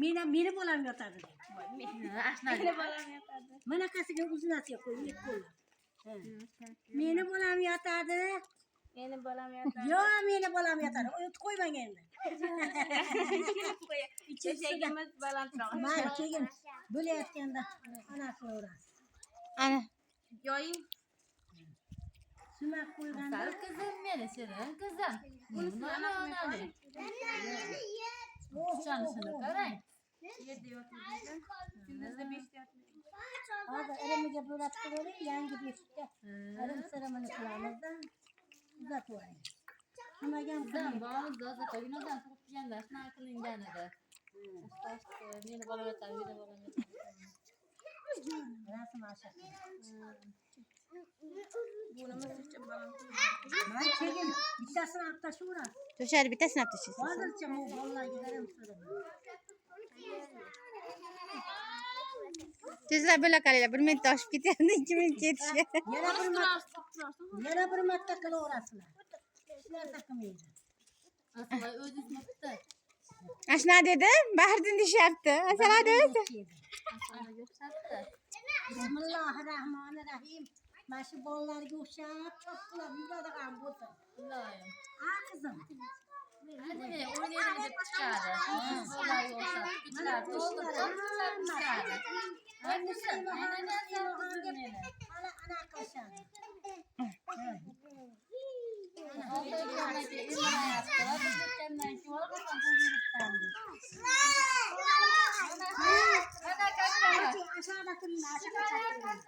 Meni bolam yotadi. Meni bolam yotadi. Bunaqasiga uznasiga qo'yib qo'ylar. Meni bolam yotadi. Meni bolam yotadi. Yo, meni bolam yotadi. Uyut qo'ymang endi. Eshagimiz balandroq. Mana keyin bo'layotganda anasini urasiz. Ana. Yoying. Sumak qo'yganda Sal kızım meni senin kızım. Bunu anne. Çalışını qarang. Yerda yotmaydi. Kunduzda 5 ta yotmaydi. hozir irimiga bo'lib turib, yangi beshikka irim sirimini qilamizda. Uzatib oling. Nimaga ham Kızım bağımız da zaten günadan tutup yanda şuna kılıngan edi. Meni bolam yotadi, meni bolam yotadi. rasm asha. Bunimiz uchun baland. Mana keyin bittasini olib tashlaverasiz. To'shadi bittasini olib tashlaysiz. Hozircha bu bolalarga irim sirim. Tezroq bo'la qolinglar. 1 minut oshib ketyapti, 2 minut ketishi. Yana bir marta qilaverasizlar. Hech narsa qilmaydi. Aslında o'zi ismapti. Ashna dedi, Bahriddin deyapti. Asal dedi. Aslında yo'qsatdi. Bismillahirrahmanirrahim. Mana shu bolalarga o'xshab chopqilab yuradigan bo'lsa. Iloyim. Ha qizim. Hadi ne oynayalım deb chiqadi. Bolar yo'qsatdi. Chiqadi. To'ldirib chiqadi. Hangisi? Aynan meni. Ana qilishadi. Aşağıda turayım, aşağıda turayım.